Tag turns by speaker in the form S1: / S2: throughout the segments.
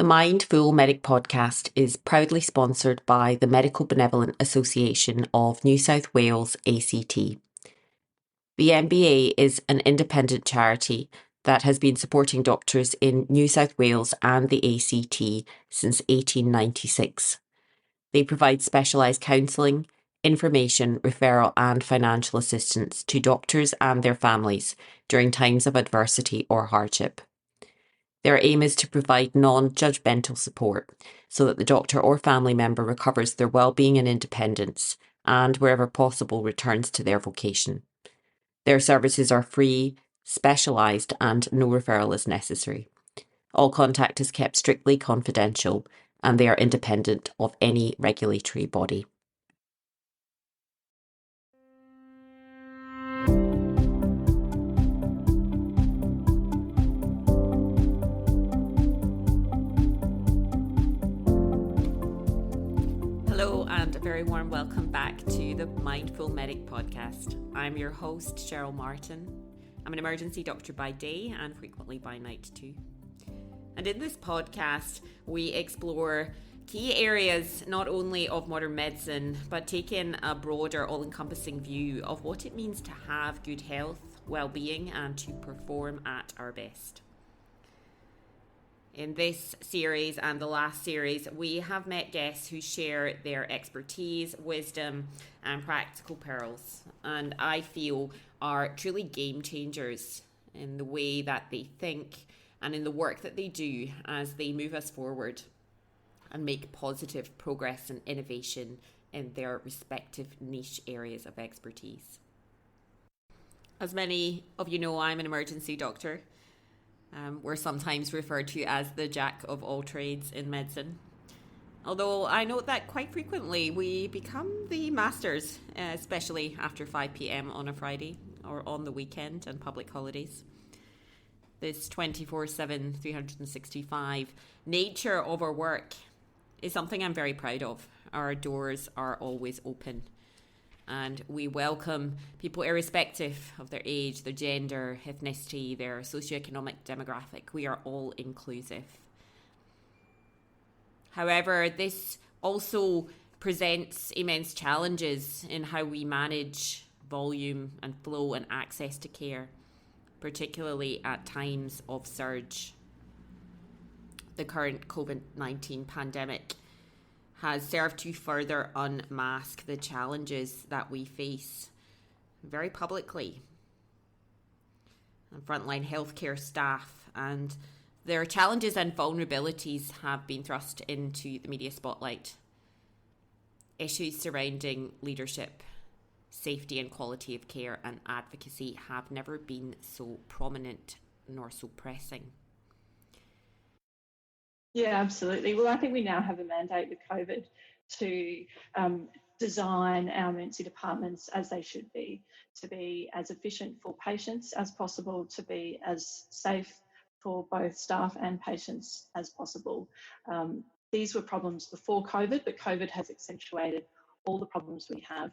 S1: The Mindful Medic podcast is proudly sponsored by the Medical Benevolent Association of New South Wales, ACT. The MBA is an independent charity that has been supporting doctors in New South Wales and the ACT since 1896. They provide specialised counselling, information, referral and financial assistance to doctors and their families during times of adversity or hardship. Their aim is to provide non-judgmental support so that the doctor or family member recovers their well-being and independence and, wherever possible, returns to their vocation. Their services are free, specialised and no referral is necessary. All contact is kept strictly confidential and they are independent of any regulatory body. Hello and a very warm welcome back to the Mindful Medic podcast. I'm your host, Cheryl Martin. I'm an emergency doctor by day and frequently by night too. And in this podcast, we explore key areas not only of modern medicine, but take in a broader, all-encompassing view of what it means to have good health, well-being, and to perform at our best. In this series and the last series, we have met guests who share their expertise, wisdom, and practical pearls, and I feel are truly game changers in the way that they think and in the work that they do as they move us forward and make positive progress and innovation in their respective niche areas of expertise. As many of you know, I'm an emergency doctor. We're sometimes referred to as the jack of all trades in medicine. Although I note that quite frequently we become the masters, especially after 5 p.m. on a Friday or on the weekend and public holidays. This 24/7, 365 nature of our work is something I'm very proud of. Our doors are always open. And we welcome people irrespective of their age, their gender, ethnicity, their socioeconomic demographic. We are all inclusive. However, this also presents immense challenges in how we manage volume and flow and access to care, particularly at times of surge. The current COVID-19 pandemic has served to further unmask the challenges that we face very publicly. And frontline healthcare staff and their challenges and vulnerabilities have been thrust into the media spotlight. Issues surrounding leadership, safety and quality of care and advocacy have never been so prominent nor so pressing.
S2: Yeah, absolutely. Well, I think we now have a mandate with COVID to design our emergency departments as they should be, to be as efficient for patients as possible, to be as safe for both staff and patients as possible. These were problems before COVID, but COVID has accentuated all the problems we have.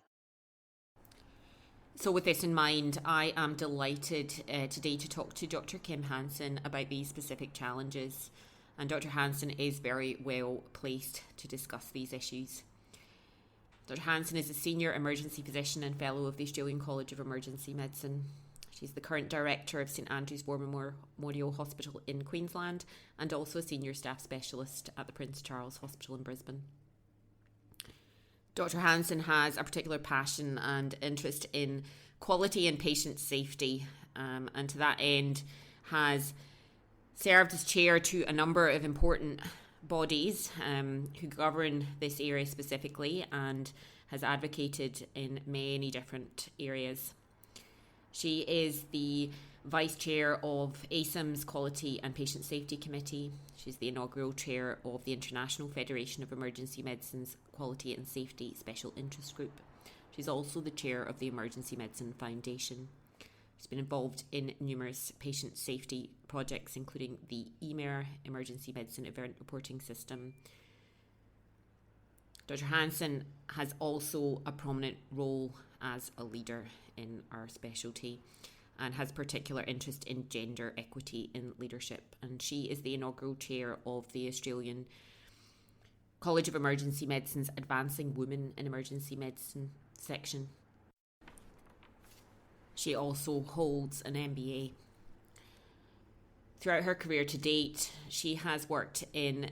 S1: So with this in mind, I am delighted today to talk to Dr. Kim Hansen about these specific challenges. And Dr. Hansen is very well placed to discuss these issues. Dr. Hansen is a senior emergency physician and fellow of the Australian College of Emergency Medicine. She's the current director of St Andrew's War Memorial Hospital in Queensland and also a senior staff specialist at the Prince Charles Hospital in Brisbane. Dr. Hansen has a particular passion and interest in quality and patient safety, and to that end has served as chair to a number of important bodies who govern this area specifically and has advocated in many different areas. She is the vice chair of ACEM's Quality and Patient Safety Committee. She's the inaugural chair of the International Federation of Emergency Medicine's Quality and Safety Special Interest Group. She's also the chair of the Emergency Medicine Foundation. She's been involved in numerous patient safety projects, including the EMER, Emergency Medicine Event Reporting System. Dr. Hansen has also a prominent role as a leader in our specialty. and has particular interest in gender equity in leadership. And she is the inaugural chair of the Australian College of Emergency Medicine's Advancing Women in Emergency Medicine section. She also holds an MBA. Throughout her career to date, she has worked in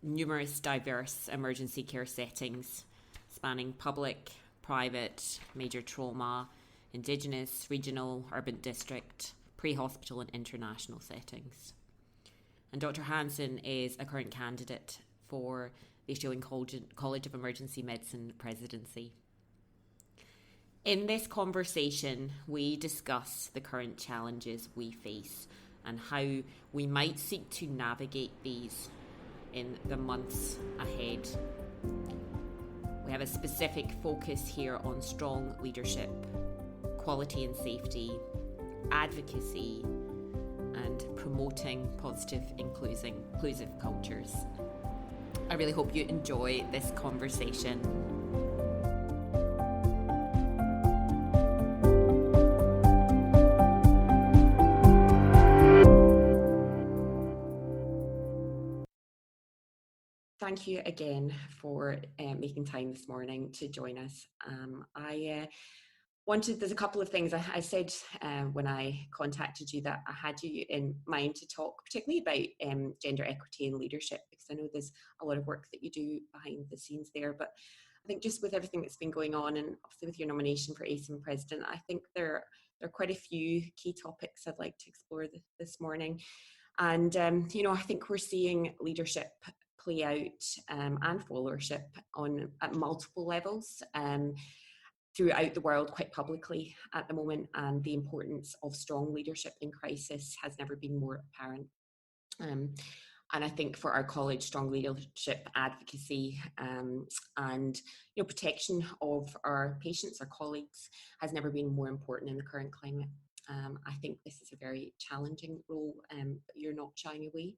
S1: numerous diverse emergency care settings, spanning public, private, major trauma, Indigenous, regional, urban district, pre-hospital and international settings. And Dr Hansen is a current candidate for the Australian College of Emergency Medicine presidency. In this conversation, we discuss the current challenges we face and how we might seek to navigate these in the months ahead. We have a specific focus here on strong leadership, quality and safety, advocacy, and promoting positive, inclusive cultures. I really hope you enjoy this conversation. Thank you again for making time this morning to join us. There's a couple of things I said when I contacted you that I had you in mind to talk particularly about gender equity and leadership, because I know there's a lot of work that you do behind the scenes there. But I think just with everything that's been going on, and obviously with your nomination for ACEM president, I think there are quite a few key topics I'd like to explore this morning. And, I think we're seeing leadership play out and followership at multiple levels throughout the world quite publicly at the moment, and the importance of strong leadership in crisis has never been more apparent. And I think for our college, strong leadership, advocacy, and protection of our patients, our colleagues, has never been more important in the current climate. I think this is a very challenging role, but you're not shying away.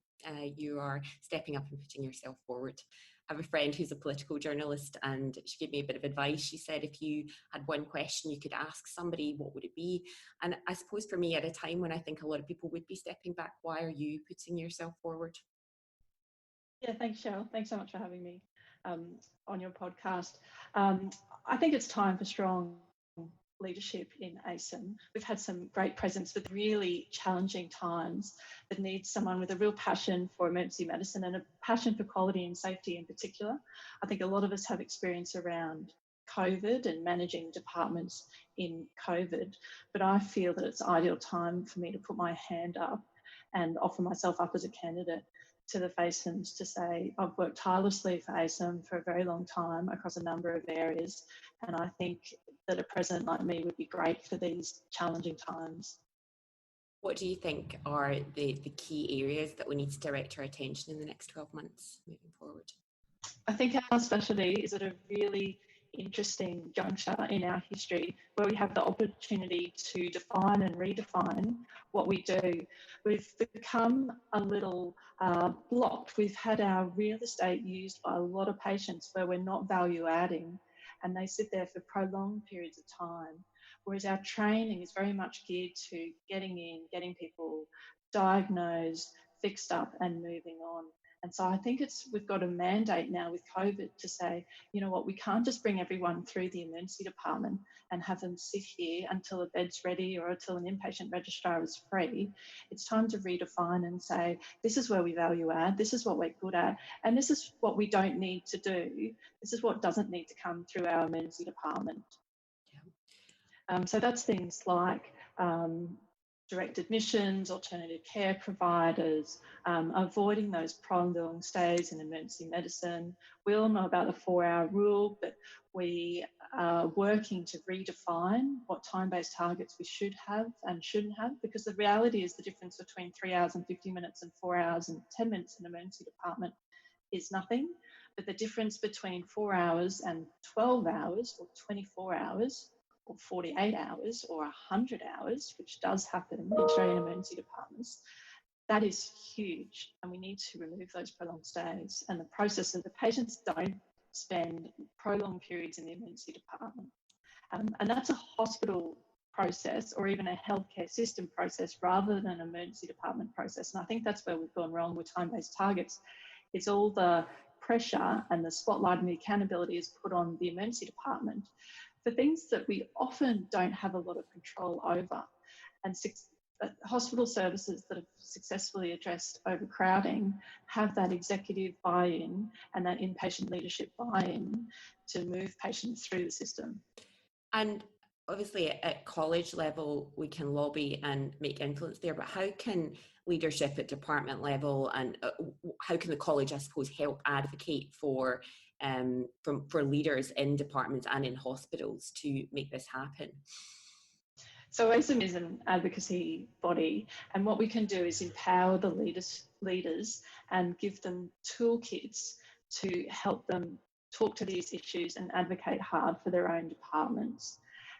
S1: You are stepping up and putting yourself forward. I have a friend who's a political journalist, and she gave me a bit of advice. She said, if you had one question you could ask somebody, what would it be? And I suppose for me, at a time when I think a lot of people would be stepping back, why are you putting yourself forward?
S2: Yeah, thanks, Cheryl. Thanks so much for having me on your podcast. I think it's time for strong leadership in ACEM. We've had some great presence, but really challenging times that need someone with a real passion for emergency medicine and a passion for quality and safety in particular. I think a lot of us have experience around COVID and managing departments in COVID, but I feel that it's ideal time for me to put my hand up and offer myself up as a candidate to the FACEMs to say, I've worked tirelessly for ACEM for a very long time across a number of areas, and I think that a president like me would be great for these challenging times.
S1: What do you think are the key areas that we need to direct our attention in the next 12 months moving forward?
S2: I think our specialty is at a really interesting juncture in our history where we have the opportunity to define and redefine what we do. We've become a little blocked. We've had our real estate used by a lot of patients where we're not value adding, and they sit there for prolonged periods of time. Whereas our training is very much geared to getting in, getting people diagnosed, fixed up and moving on. And so I think we've got a mandate now with COVID to say, you know what, we can't just bring everyone through the emergency department and have them sit here until a bed's ready or until an inpatient registrar is free. It's time to redefine and say, this is where we value add, this is what we're good at, and this is what we don't need to do. This is what doesn't need to come through our emergency department. Yeah. So that's things like direct admissions, alternative care providers, avoiding those prolonged stays in emergency medicine. We all know about the 4-hour rule, but we are working to redefine what time-based targets we should have and shouldn't have, because the reality is the difference between 3 hours and 50 minutes and 4 hours and 10 minutes in an emergency department is nothing, but the difference between 4 hours and 12 hours or 24 hours or 48 hours or 100 hours, which does happen in Australian emergency departments, that is huge, and we need to remove those prolonged stays. And the process of the patients don't spend prolonged periods in the emergency department. And that's a hospital process or even a healthcare system process rather than an emergency department process. And I think that's where we've gone wrong with time-based targets. It's all the pressure and the spotlight and the accountability is put on the emergency department for things that we often don't have a lot of control over. And hospital services that have successfully addressed overcrowding have that executive buy-in and that inpatient leadership buy-in to move patients through the system.
S1: And obviously at college level, we can lobby and make influence there, but how can leadership at department level and how can the college, I suppose, help advocate for leaders in departments and in hospitals to make this happen?
S2: So ACEM is an advocacy body, and what we can do is empower the leaders and give them toolkits to help them talk to these issues and advocate hard for their own departments.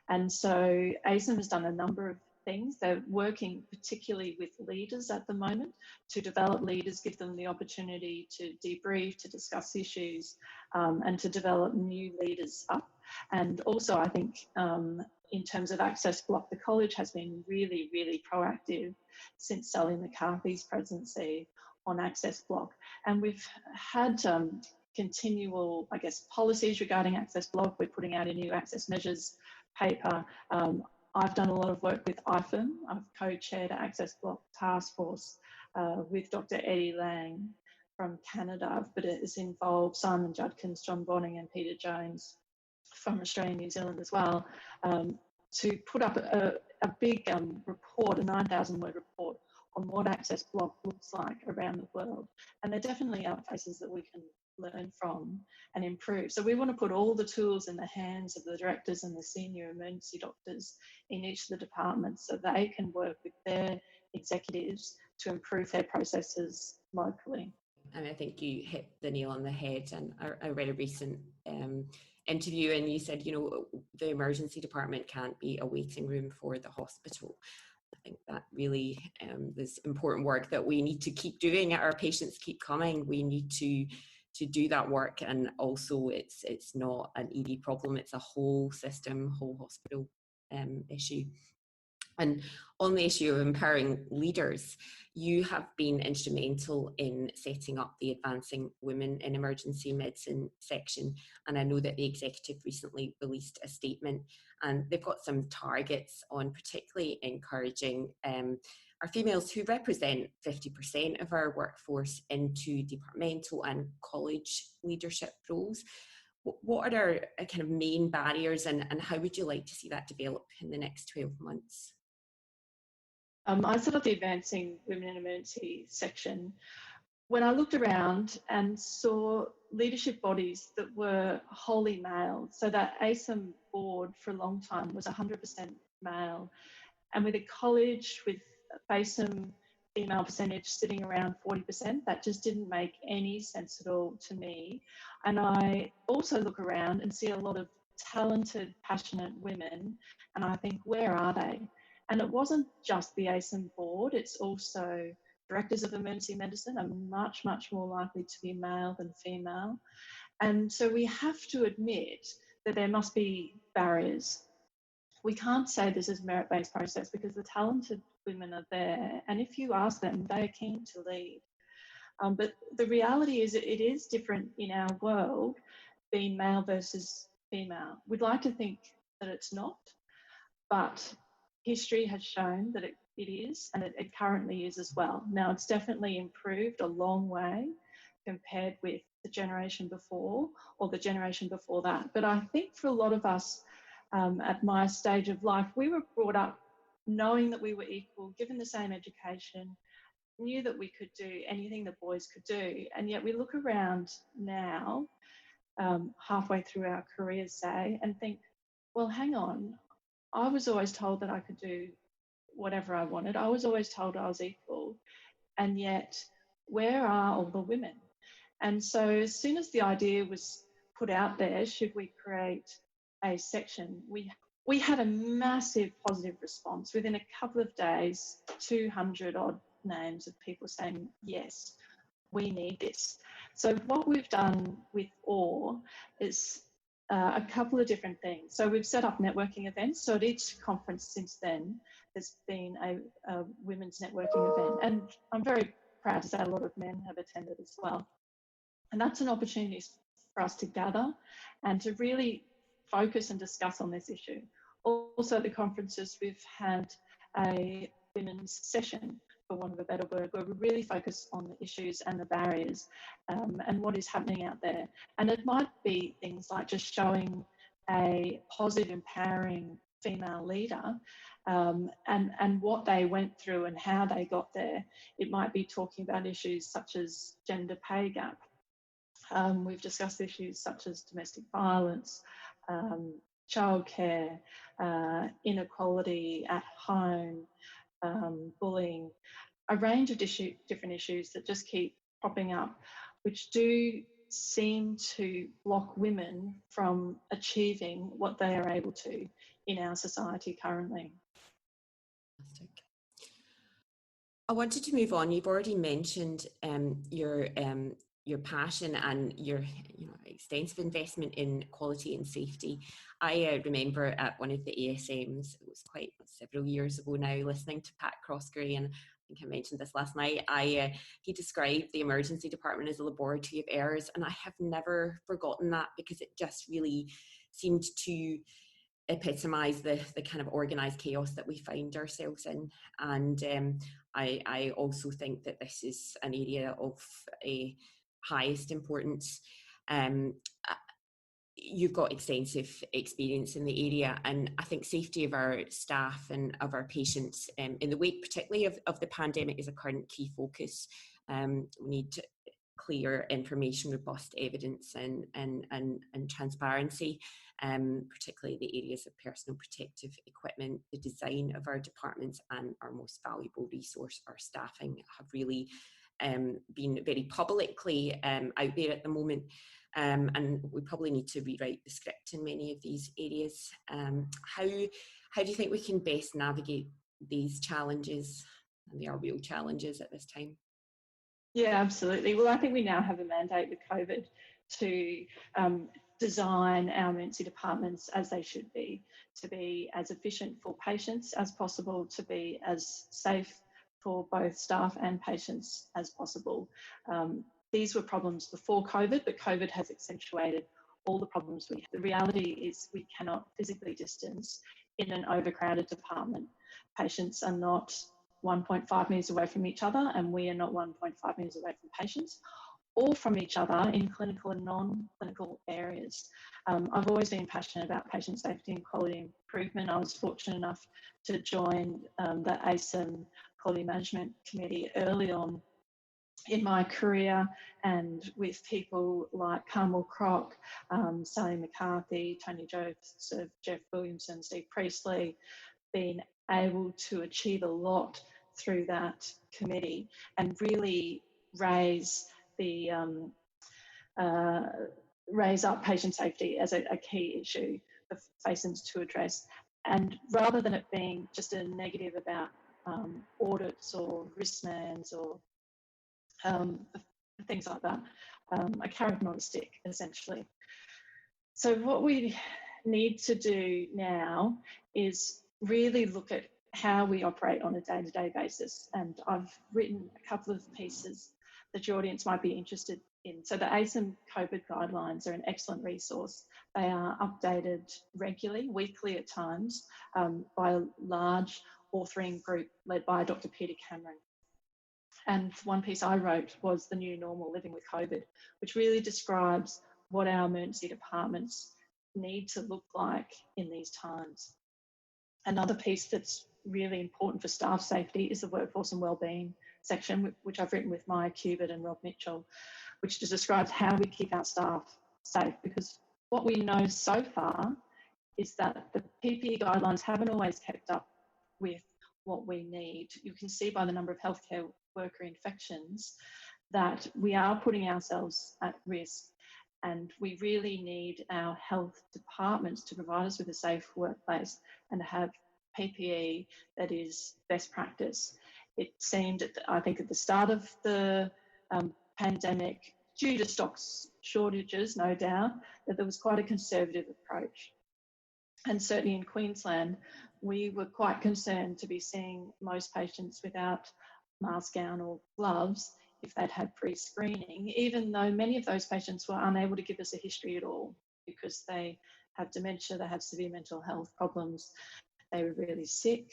S2: And so ACEM has done a number of things. They're working particularly with leaders at the moment to develop leaders, give them the opportunity to debrief, to discuss issues, and to develop new leaders up. And also, I think, in terms of Access Block, the college has been really, really proactive since Sally McCarthy's presidency on Access Block. And we've had continual, I guess, policies regarding Access Block. We're putting out a new access measures paper. I've done a lot of work with IFM. I've co-chaired an Access Block task force with Dr. Eddie Lang from Canada, but it has involved Simon Judkins, John Bonning and Peter Jones from Australia and New Zealand as well, to put up a big report, a 9,000 word report on what Access Block looks like around the world. And there definitely are places that we can learn from and improve. So we want to put all the tools in the hands of the directors and the senior emergency doctors in each of the departments so they can work with their executives to improve their processes locally.
S1: And I think you hit the nail on the head. And I read a recent interview and you said, you know, the emergency department can't be a waiting room for the hospital. I think that really is important work that we need to keep doing. Our patients keep coming. We need to do that work, and also it's not an ED problem, it's a whole system, whole hospital issue. And on the issue of empowering leaders, you have been instrumental in setting up the Advancing Women in Emergency Medicine section. And I know that the executive recently released a statement and they've got some targets on particularly encouraging our females who represent 50% of our workforce into departmental and college leadership roles. What are our kind of main barriers and how would you like to see that develop in the next 12 months?
S2: I set up the Advancing Women in Emergency section when I looked around and saw leadership bodies that were wholly male. So that ACEM board for a long time was 100% male. And with a college with FACEM female percentage sitting around 40%, that just didn't make any sense at all to me. And I also look around and see a lot of talented, passionate women, and I think, where are they? And it wasn't just the ACEM board, it's also directors of emergency medicine are much, much more likely to be male than female. And so we have to admit that there must be barriers. We can't say this is a merit-based process because the talented women are there. And if you ask them, they are keen to lead. But the reality is it is different in our world, being male versus female. We'd like to think that it's not, but history has shown that it is, and it currently is as well. Now, it's definitely improved a long way compared with the generation before or the generation before that. But I think for a lot of us at my stage of life, we were brought up knowing that we were equal, given the same education, knew that we could do anything that boys could do. And yet we look around now, halfway through our careers, say, and think, well, hang on, I was always told that I could do whatever I wanted. I was always told I was equal. And yet, where are all the women? And so as soon as the idea was put out there, should we create a section, we had a massive positive response. Within a couple of days, 200 odd names of people saying, yes, we need this. So what we've done with OR is a couple of different things. So we've set up networking events. So at each conference since then, there's been a women's networking event. And I'm very proud to say a lot of men have attended as well. And that's an opportunity for us to gather and to really focus and discuss on this issue. Also at the conferences, we've had a women's session, for want of a better word, where we really focus on the issues and the barriers and what is happening out there. And it might be things like just showing a positive, empowering female leader and what they went through and how they got there. It might be talking about issues such as gender pay gap. We've discussed issues such as domestic violence, childcare, inequality at home, bullying, a range of different issues that just keep popping up, which do seem to block women from achieving what they are able to in our society currently.
S1: Fantastic. I wanted to move on. You've already mentioned your passion and your extensive investment in quality and safety. I remember at one of the ASMs, it was quite several years ago now, listening to Pat Crossgray, and I think I mentioned this last night, he described the emergency department as a laboratory of errors, and I have never forgotten that, because it just really seemed to epitomise the kind of organised chaos that we find ourselves in. And I also think that this is an area of a highest importance. You've got extensive experience in the area, and I think safety of our staff and of our patients in the wake particularly of the pandemic is a current key focus. We need clear information, robust evidence and transparency, particularly the areas of personal protective equipment, the design of our departments, and our most valuable resource, our staffing, have really been very publicly out there at the moment, and we probably need to rewrite the script in many of these areas. How do you think we can best navigate these challenges? And they are real challenges at this time.
S2: Yeah, absolutely. Well, I think we now have a mandate with COVID to design our emergency departments as they should be, to be as efficient for patients as possible, to be as safe for both staff and patients as possible. These were problems before COVID, but COVID has accentuated all the problems we have. The reality is we cannot physically distance in an overcrowded department. Patients are not 1.5 metres away from each other, and we are not 1.5 metres away from patients or from each other in clinical and non-clinical areas. I've always been passionate about patient safety and quality improvement. I was fortunate enough to join the ACEM Quality Management Committee early on in my career, and with people like Carmel Crock, Sally McCarthy, Tony Joseph, Jeff Williamson, Steve Priestley, been able to achieve a lot through that committee and really raise up patient safety as a key issue for FACEMs to address. And rather than it being just a negative about audits or wristbands or things like that, a carrot not a stick, essentially. So what we need to do now is really look at how we operate on a day-to-day basis. And I've written a couple of pieces that your audience might be interested in. So the ACEM COVID guidelines are an excellent resource. They are updated regularly, weekly at times, by a large authoring group led by Dr. Peter Cameron. And one piece I wrote was The New Normal, Living with COVID, which really describes what our emergency departments need to look like in these times. Another piece that's really important for staff safety is the workforce and wellbeing section, which I've written with Maya Cubitt and Rob Mitchell, which just describes how we keep our staff safe. Because what we know so far is that the PPE guidelines haven't always kept up with what we need. You can see by the number of healthcare worker infections that we are putting ourselves at risk, and we really need our health departments to provide us with a safe workplace and to have PPE that is best practice. It seemed, I think, at the start of the pandemic, due to stock shortages, no doubt, that there was quite a conservative approach. And certainly in Queensland, we were quite concerned to be seeing most patients without mask, gown or gloves if they'd had pre-screening, even though many of those patients were unable to give us a history at all because they have dementia, they have severe mental health problems, they were really sick,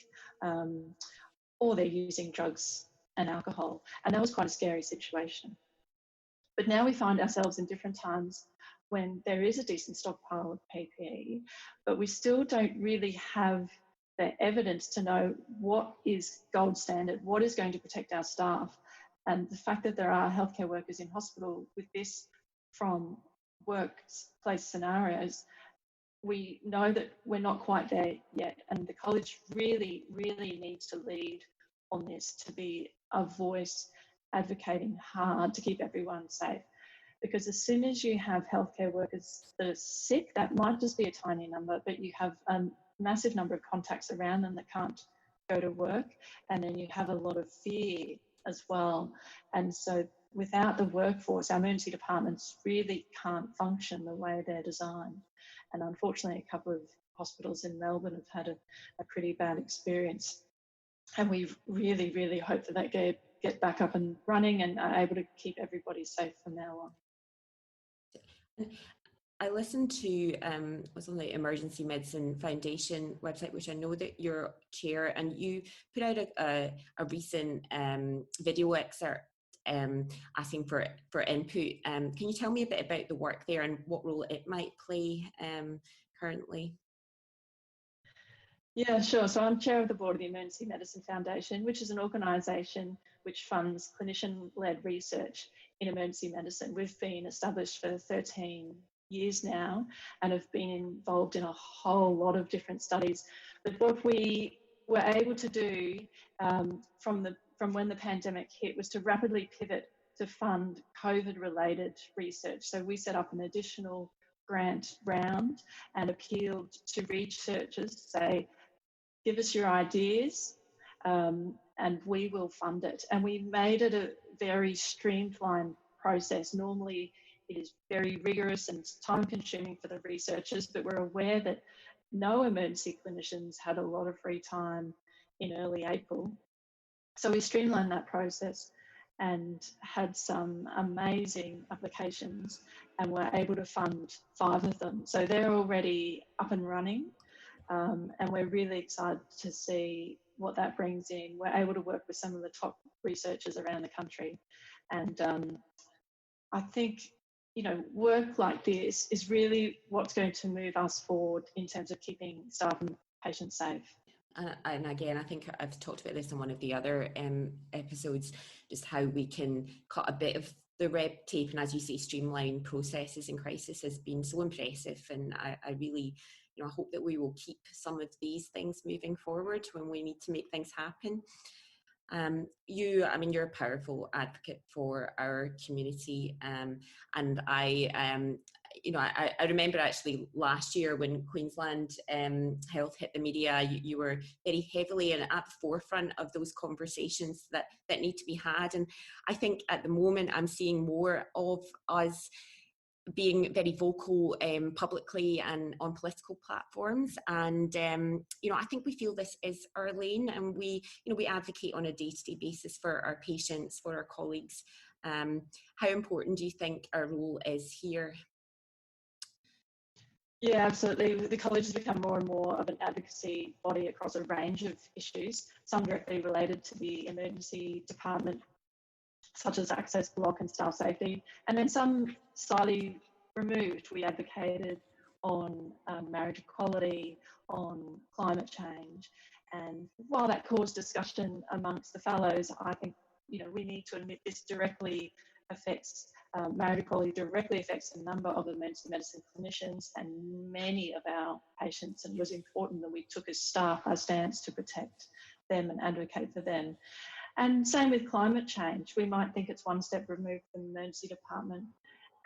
S2: or they're using drugs and alcohol. And that was quite a scary situation. But now we find ourselves in different times when there is a decent stockpile of PPE, but we still don't really have the evidence to know what is gold standard, what is going to protect our staff. And the fact that there are healthcare workers in hospital with this from workplace scenarios, we know that we're not quite there yet. And the college really, really needs to lead on this, to be a voice advocating hard to keep everyone safe. Because as soon as you have healthcare workers that are sick, that might just be a tiny number, but you have a massive number of contacts around them that can't go to work. And then you have a lot of fear as well. And so without the workforce, our emergency departments really can't function the way they're designed. And unfortunately, a couple of hospitals in Melbourne have had a pretty bad experience. And we really, really hope that they get back up and running and are able to keep everybody safe from now on.
S1: I listened to was on the Emergency Medicine Foundation website, which I know that you're chair, and you put out a recent video excerpt asking for input. Can you tell me a bit about the work there and what role it might play currently?
S2: Yeah, sure. So I'm chair of the board of the Emergency Medicine Foundation, which is an organisation which funds clinician-led research in emergency medicine. We've been established for 13 years now and have been involved in a whole lot of different studies. But what we were able to do from when the pandemic hit was to rapidly pivot to fund COVID-related research. So we set up an additional grant round and appealed to researchers to say, give us your ideas and we will fund it. And we made it a very streamlined process. Normally it is very rigorous and time consuming for the researchers, but we're aware that no emergency clinicians had a lot of free time in early April. So we streamlined that process and had some amazing applications and were able to fund 5 of them. So they're already up and running. And we're really excited to see what that brings in. We're able to work with some of the top researchers around the country. And I think, you know, work like this is really what's going to move us forward in terms of keeping staff and patients safe.
S1: And again, I think I've talked about this in one of the other episodes, just how we can cut a bit of the red tape and, as you say, streamline processes in crisis has been so impressive. And I really, you know, I hope that we will keep some of these things moving forward when we need to make things happen. You're a powerful advocate for our community, and I remember actually last year when Queensland Health hit the media, you were very heavily and at the forefront of those conversations that need to be had. And I think at the moment I'm seeing more of us being very vocal publicly and on political platforms, and I think we feel this is our lane, and we advocate on a day-to-day basis for our patients, for our colleagues. How important do you think our role is here?
S2: Yeah, absolutely. The college has become more and more of an advocacy body across a range of issues, some directly related to the emergency department, such as access block and staff safety, and then some slightly removed. We advocated on marriage equality, on climate change, and while that caused discussion amongst the fellows, I think we need to admit this directly affects marriage equality, directly affects a number of emergency medicine clinicians and many of our patients, and it was important that we took as staff our stance to protect them and advocate for them. And same with climate change. We might think it's one step removed from the emergency department,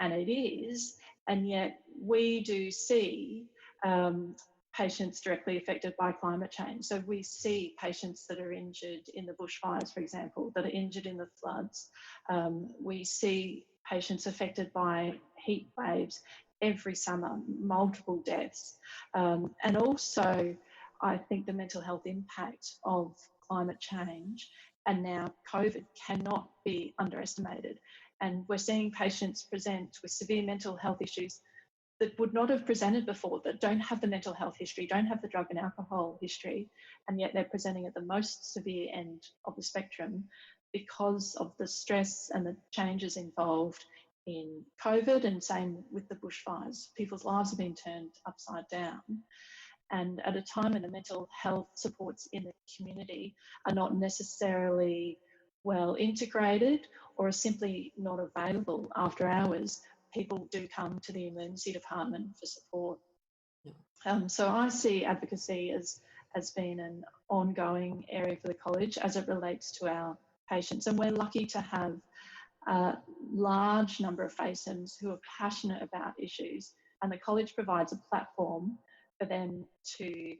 S2: and it is, and yet we do see patients directly affected by climate change. So we see patients that are injured in the bushfires, for example, that are injured in the floods. We see patients affected by heat waves every summer, multiple deaths. And also, I think the mental health impact of climate change and now COVID cannot be underestimated. And we're seeing patients present with severe mental health issues that would not have presented before, that don't have the mental health history, don't have the drug and alcohol history, and yet they're presenting at the most severe end of the spectrum because of the stress and the changes involved in COVID, and same with the bushfires. People's lives have been turned upside down. And at a time when the mental health supports in the community are not necessarily well integrated or are simply not available after hours, people do come to the emergency department for support. Yeah. So I see advocacy as being an ongoing area for the college as it relates to our patients. And we're lucky to have a large number of FACEMs who are passionate about issues, and the college provides a platform for them to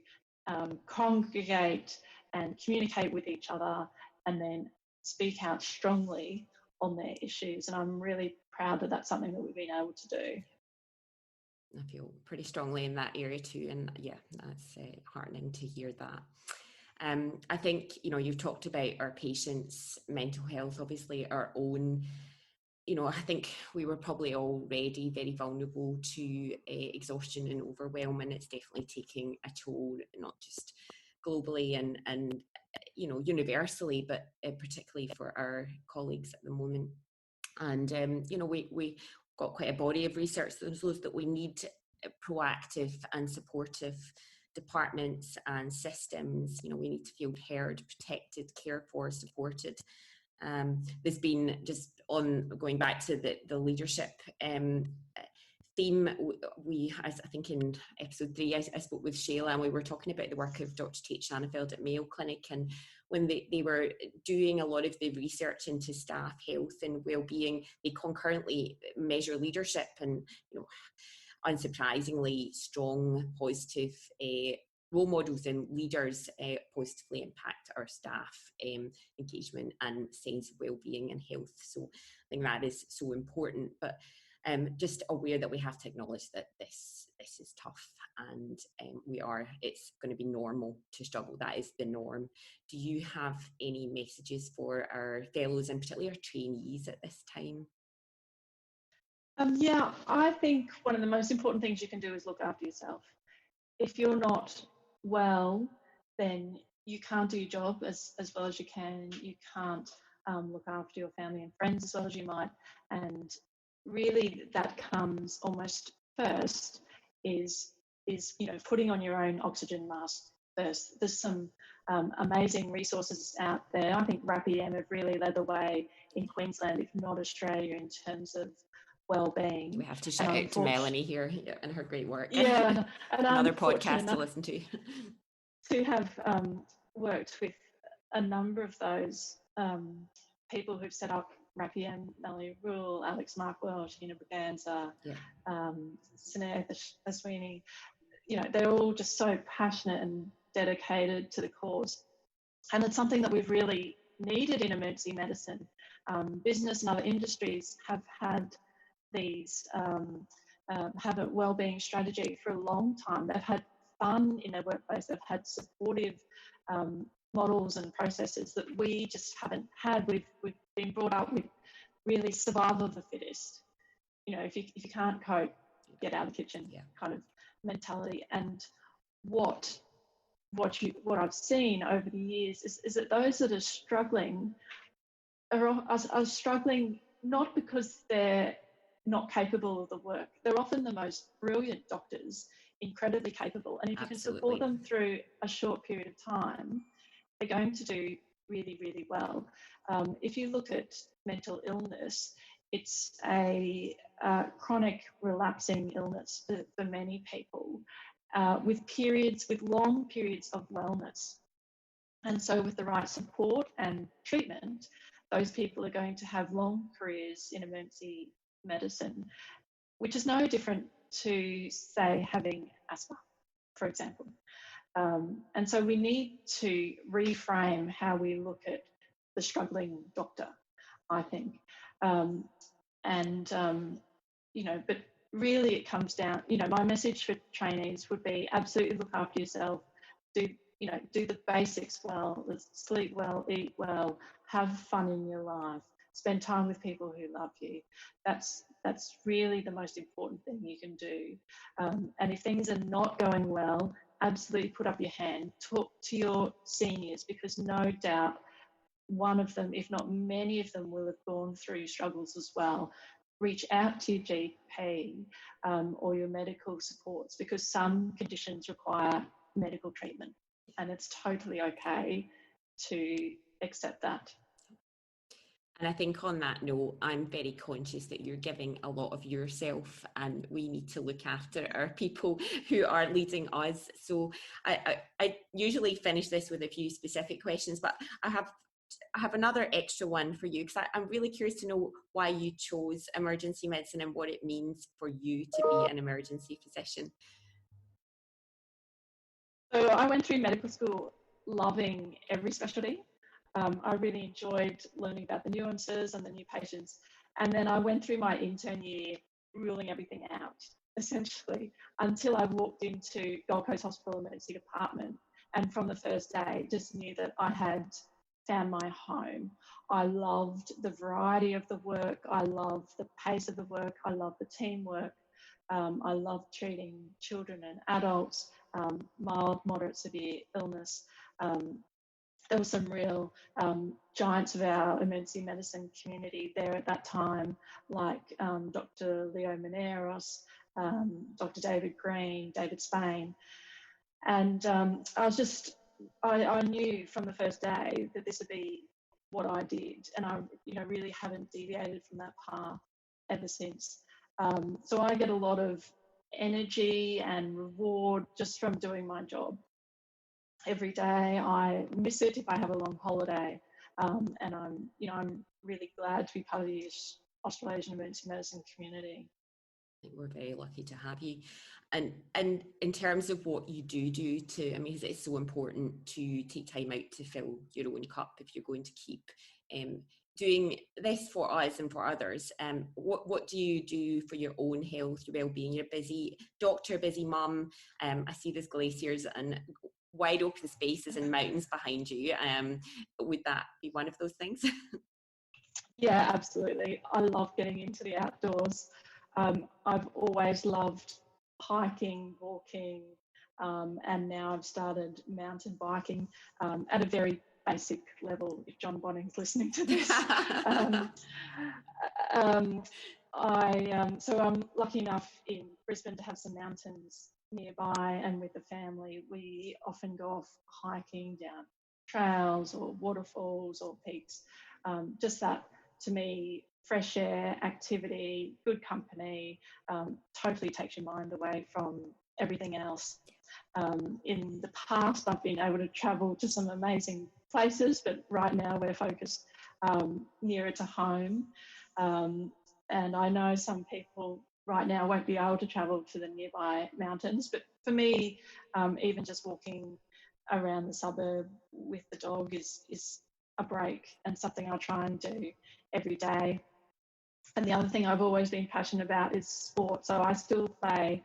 S2: congregate and communicate with each other and then speak out strongly on their issues. And I'm really proud that that's something that we've been able to do.
S1: I feel pretty strongly in that area too, and yeah, that's heartening to hear that. I think, you know, you've talked about our patients' mental health, obviously our own. You know, I think we were probably already very vulnerable to exhaustion and overwhelm, and it's definitely taking a toll, not just globally and you know, universally, but particularly for our colleagues at the moment. And you know, we got quite a body of research that shows that we need proactive and supportive departments and systems. You know, we need to feel heard, protected, cared for, supported. There's been, just on going back to the leadership theme, I think in episode 3 I spoke with Shayla, and we were talking about the work of Dr Tate Shanafeld at Mayo Clinic, and when they were doing a lot of the research into staff health and well-being, they concurrently measure leadership, and you know, unsurprisingly, strong positive role models and leaders positively impact our staff engagement and sense of well-being and health. So I think that is so important, but just aware that we have to acknowledge that this is tough, and it's going to be normal to struggle. That is the norm. Do you have any messages for our fellows and particularly our trainees at this time?
S2: Yeah, I think one of the most important things you can do is look after yourself. If you're not well, then you can't do your job as well as you can. You can't look after your family and friends as well as you might. And really, that comes almost first is you know, putting on your own oxygen mask first. There's some amazing resources out there. I think RAPIM have really led the way in Queensland, if not Australia, in terms of well-being.
S1: We have to shout out to Melanie here and her great work.
S2: Yeah, and
S1: another podcast to listen to.
S2: To have worked with a number of those people who've set up RAPIM, Melanie Rule, Alex Markwell, Tina Braganza, Sinead Aswini, you know, they're all just so passionate and dedicated to the cause. And it's something that we've really needed in emergency medicine. Business and other industries have had these have a wellbeing strategy for a long time. They've had fun in their workplace. They've had supportive models and processes that we just haven't had. We've been brought up with really survival of the fittest. You know, if you can't cope, get out of the kitchen kind of mentality. And what I've seen over the years is that those that are struggling are struggling not because they're not capable of the work. They're often the most brilliant doctors, incredibly capable. And if you can support them through a short period of time, they're going to do really, really well. If you look at mental illness, it's a chronic relapsing illness for many people, with long periods of wellness. And so with the right support and treatment, those people are going to have long careers in emergency medicine, which is no different to, say, having asthma, for example. And so we need to reframe how we look at the struggling doctor, I think. and but really it comes down, my message for trainees would be absolutely look after yourself, do the basics well, sleep well, eat well, have fun in your life, spend time with people who love you. That's really the most important thing you can do. And if things are not going well, absolutely put up your hand, talk to your seniors, because no doubt one of them, if not many of them, will have gone through struggles as well. Reach out to your GP or your medical supports, because some conditions require medical treatment, and it's totally okay to accept that.
S1: And I think on that note, I'm very conscious that you're giving a lot of yourself, and we need to look after our people who are leading us. So I usually finish this with a few specific questions, but I have another extra one for you, because I'm really curious to know why you chose emergency medicine and what it means for you to be an emergency physician.
S2: So I went through medical school loving every specialty. I really enjoyed learning about the nuances and the new patients. And then I went through my intern year ruling everything out, essentially, until I walked into Gold Coast Hospital Emergency Department. And from the first day, just knew that I had found my home. I loved the variety of the work. I loved the pace of the work. I loved the teamwork. I loved treating children and adults, mild, moderate, severe illness. There were some real giants of our emergency medicine community there at that time, like Dr. Leo Mineros, Dr. David Green, David Spain. And I knew from the first day that this would be what I did, and I really haven't deviated from that path ever since. So I get a lot of energy and reward just from doing my job. Every day I miss it if I have a long holiday, and I'm really glad to be part of the Australasian emergency medicine community.
S1: I think we're very lucky to have you. And in terms of what you do to, I mean, it's so important to take time out to fill your own cup if you're going to keep doing this for us and for others. What do you do for your own health, your well-being? You're a busy doctor, busy mum. I see there's glaciers and wide open spaces and mountains behind you. Would that be one of those things?
S2: Yeah, absolutely. I love getting into the outdoors. I've always loved hiking, walking, and now I've started mountain biking at a very basic level, if John Bonning's listening to this. So I'm lucky enough in Brisbane to have some mountains nearby, and with the family we often go off hiking down trails or waterfalls or peaks. Just that, to me, fresh air, activity, good company, totally takes your mind away from everything else. In the past I've been able to travel to some amazing places, but right now we're focused nearer to home, and I know some people right now won't be able to travel to the nearby mountains, but for me, even just walking around the suburb with the dog is a break, and something I try and do every day. And the other thing I've always been passionate about is sport. So I still play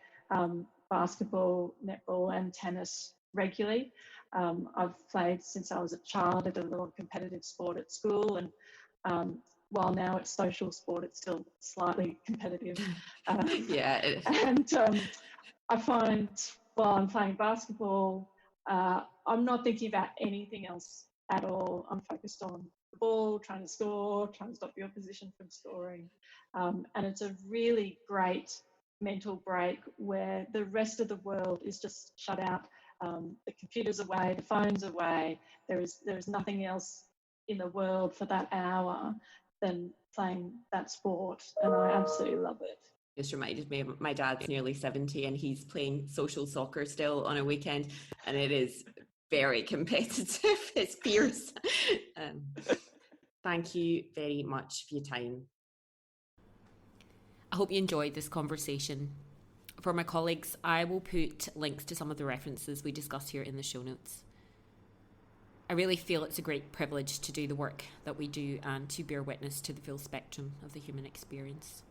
S2: basketball, netball and tennis regularly. I've played since I was a child. I did a little competitive sport at school, and while now it's social sport, it's still slightly competitive.
S1: Yeah.
S2: And I find while I'm playing basketball, I'm not thinking about anything else at all. I'm focused on the ball, trying to score, trying to stop the opposition from scoring. And it's a really great mental break where the rest of the world is just shut out. The computer's away, the phone's away. There is nothing else in the world for that hour than playing that sport, and I absolutely love it.
S1: Just reminded me, my dad's nearly 70 and he's playing social soccer still on a weekend, and it is very competitive. It's fierce. Thank you very much for your time. I hope you enjoyed this conversation. For my colleagues, I will put links to some of the references we discussed here in the show notes. I really feel it's a great privilege to do the work that we do and to bear witness to the full spectrum of the human experience.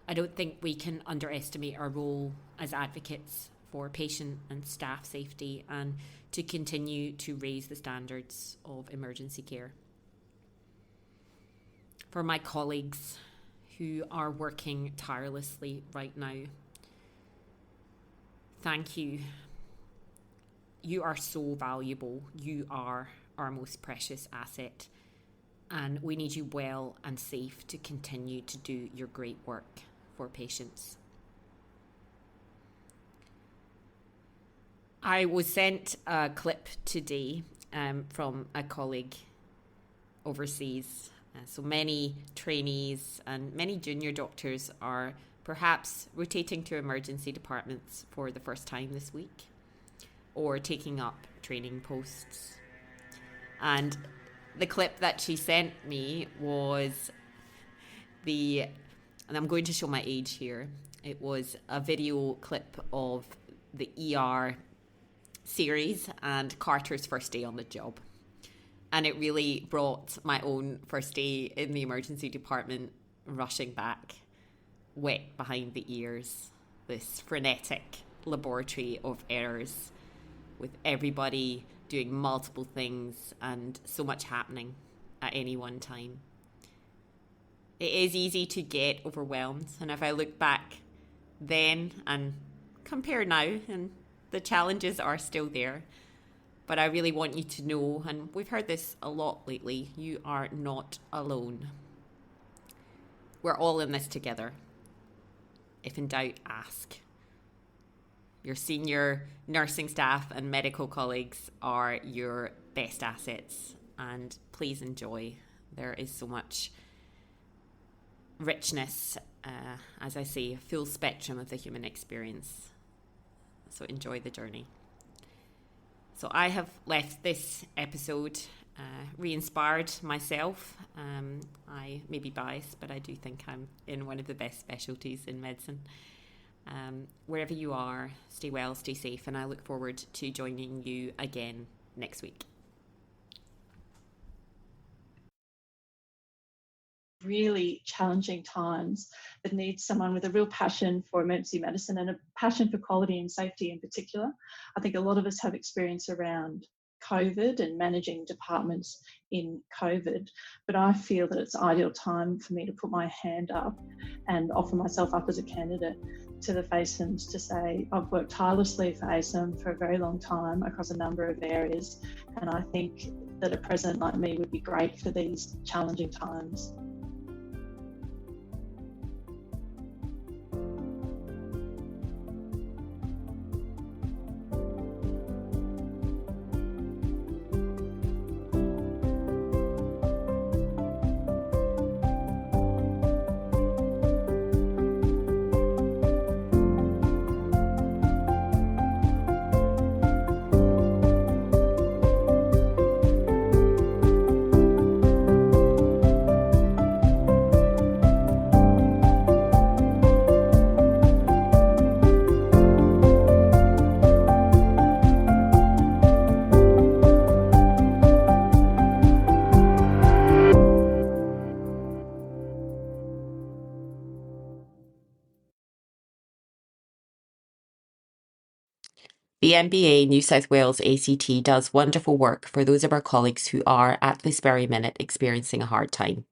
S1: I don't think we can underestimate our role as advocates for patient and staff safety and to continue to raise the standards of emergency care. For my colleagues who are working tirelessly right now, thank you. You are so valuable. You are our most precious asset, and we need you well and safe to continue to do your great work for patients. I was sent a clip today from a colleague overseas. So many trainees and many junior doctors are perhaps rotating to emergency departments for the first time this week or taking up training posts. And the clip that she sent me was and I'm going to show my age here, it was a video clip of the ER series and Carter's first day on the job. And it really brought my own first day in the emergency department rushing back, wet behind the ears, this frenetic laboratory of errors with everybody doing multiple things and so much happening at any one time. It is easy to get overwhelmed, and if I look back then and compare now, and the challenges are still there, but I really want you to know, and we've heard this a lot lately, you are not alone. We're all in this together. If in doubt, ask. Your senior nursing staff and medical colleagues are your best assets, and please enjoy. There is so much richness, as I say, a full spectrum of the human experience. So enjoy the journey. So I have left this episode re-inspired myself. I may be biased, but I do think I'm in one of the best specialties in medicine. Wherever you are, stay well, stay safe, and I look forward to joining you again next week.
S2: Really challenging times that needs someone with a real passion for emergency medicine and a passion for quality and safety in particular. I think a lot of us have experience around COVID and managing departments in COVID, but I feel that it's an ideal time for me to put my hand up and offer myself up as a candidate to the FACEMs to say, I've worked tirelessly for ACEM for a very long time across a number of areas, and I think that a president like me would be great for these challenging times.
S1: The MBA New South Wales ACT does wonderful work for those of our colleagues who are, at this very minute, experiencing a hard time.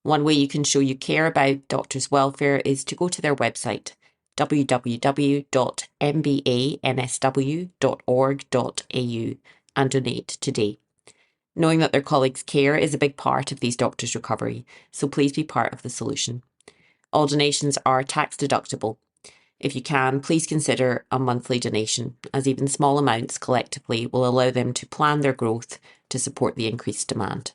S1: One way you can show you care about doctors' welfare is to go to their website, www.mbansw.org.au, and donate today. Knowing that their colleagues' care is a big part of these doctors' recovery, so please be part of the solution. All donations are tax deductible. If you can, please consider a monthly donation, as even small amounts collectively will allow them to plan their growth to support the increased demand.